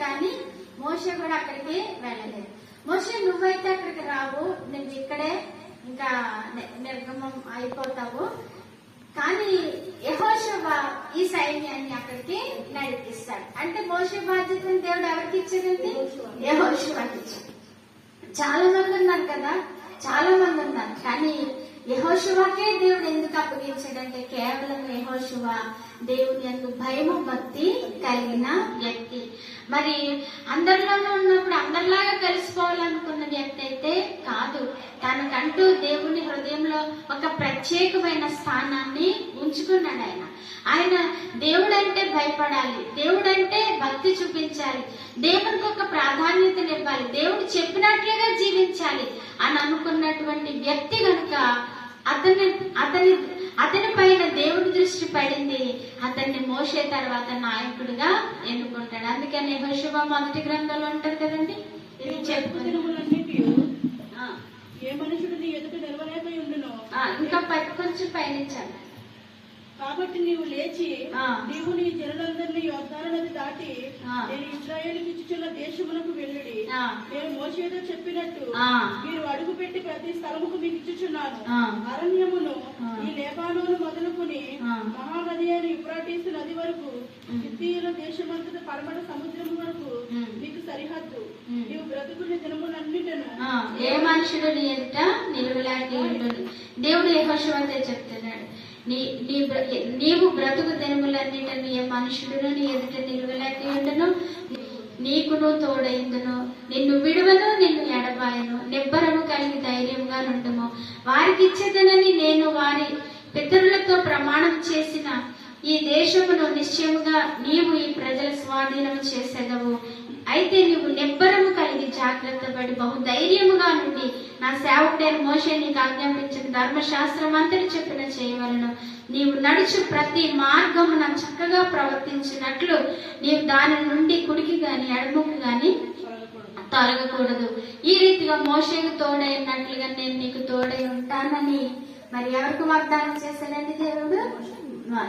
కానీ మోషే కూడా అక్కడికి వెళ్ళలేదు. మోషే నువ్వైతే అక్కడికి రావు, నువ్వు ఇక్కడే ఇంకా నిర్గమం అయిపోతావు, కానీ యెహోషువ ఈ సైన్యాన్ని అక్కడికి నడిపిస్తాడు. అంటే మోషే బాధ్యతను దేవుడు ఎవరికి ఇచ్చాడండి? యెహోషువకి ఇచ్చాడు. చాలా మంది ఉన్నారు కదా, చాలా మంది ఉన్నారు, కానీ యెహోషువకే దేవుడు ఎందుకు అప్పగించాడంటే కేవలం యెహోషువ దేవుని యందు భయము భక్తి కలిగిన వ్యక్తి. మరి అందరిలోనూ ఉన్నప్పుడు అందరిలాగా కలిసిపోవాలనుకున్న వ్యక్తి అయితే కాదు. తనకంటూ దేవుని హృదయంలో ఒక ప్రత్యేకమైన స్థానాన్ని ఉంచుకున్నాడు. ఆయన దేవుడంటే భయపడాలి, దేవుడంటే భక్తి చూపించాలి, దేవునికి ఒక ప్రాధాన్యతనివ్వాలి, దేవుడు చెప్పినట్లుగా జీవించాలి అని అనుకున్నటువంటి వ్యక్తి కనుక అతని పైన దేవుడి దృష్టి పడింది. అతన్ని మోషే తర్వాత నాయకుడిగా ఎన్నుకుంటాడు. అందుకని యెహోషువ మొదటి గ్రంథంలో ఉంటది కదండి, ఇది చెప్పుకున్నన్నిటి ఏ మనుషుడు నీ ఎదుట నిలవలేక ఉండును. ఇంకా కొంచెం పయనించాలి. కాబట్టి నీవు లేచి నీవు నీ జనులందరినీ యోర్దాను నది దాటి నేను ఇశ్రాయేలుకి ఇచ్చుచున్న దేశమునకు వెళ్ళుడి. నేను మోషేతో చెప్పినట్టు మీరు అడుగు పెట్టి ప్రతి స్థలముకు మీకు ఇచ్చుచున్నాను. అరణ్యమును ఈ లేబానోను మొదలుకుని మహానది అయిన యూఫ్రటీసు నది వరకు హిత్తీయుల దేశమంతట పడమట సముద్రము వరకు నీకు సరిహద్దు. నీవు బ్రతుకుని దినములన్నిటను ఏ మనుషుడు నీ ఎదుట నిలువలాగి ఉండును. దేవుడు యెహోషువతో చెప్తున్నాడు, నీవు బ్రతుకు దినములన్నిటను ఏ మనుషుడును నీ ఎదుట నిలువలేక ఉండును, నీకును తోడైందును, నిన్ను విడువను, నిన్ను ఎడబాయను, నిబ్బరము కలిగి ధైర్యంగా నుండుము. వారికి ఇచ్చేదనని నేను వారి పితరులతో ప్రమాణం చేసిన ఈ దేశమును నిశ్చయముగా నీవు ఈ ప్రజల స్వాధీనం చేసేదవు. అయితే నీవు నిబ్బరము కలిగి జాగ్రత్త పడి బహు ధైర్యముగా నుండి నా సేవకుడైన మోషే నీకు ఆజ్ఞాపించిన ధర్మశాస్త్రం అంతటి చెప్పిన చేయవలను. నీవు నడుచు ప్రతి మార్గమున చక్కగా ప్రవర్తించినట్లు నీవు దాని నుండి కుడికి గాని ఎడముకి గాని తొలగకూడదు. ఈ రీతిగా మోషేకు తోడైనట్లుగా నేను నీకు తోడై ఉంటానని మరి ఎవరికి వాగ్దానం చేశాడండి? దేవుడు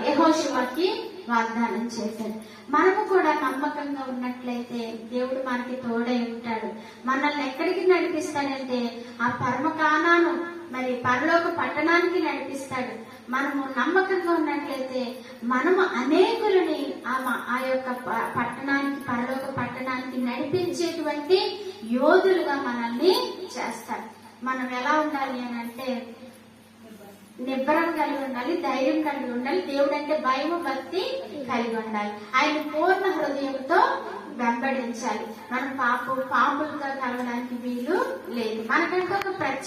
యెహోషువకి వాగ్దానం చేశాడు. మనము కూడా నమ్మకంగా ఉన్నట్లయితే దేవుడు మనకి తోడై ఉంటాడు. మనల్ని ఎక్కడికి నడిపిస్తాడంటే ఆ పరమ కానాను మరి పరలోక పట్టణానికి నడిపిస్తాడు. మనము నమ్మకంగా ఉన్నట్లయితే మనము అనేకులని ఆ యొక్క పట్టణానికి పరలోక పట్టణానికి నడిపించేటువంటి యోధులుగా మనల్ని చేస్తాడు. మనం ఎలా ఉండాలి అని అంటే నిబ్బరం కలిగి ఉండాలి, ధైర్యం కలిగి ఉండాలి, దేవుడు అంటే భయము భక్తి కలిగి ఉండాలి, ఆయన పూర్ణ హృదయంతో వెంబడించాలి. మనం పాపులతో కలవడానికి వీలు లేదు. మనకంటే ఒక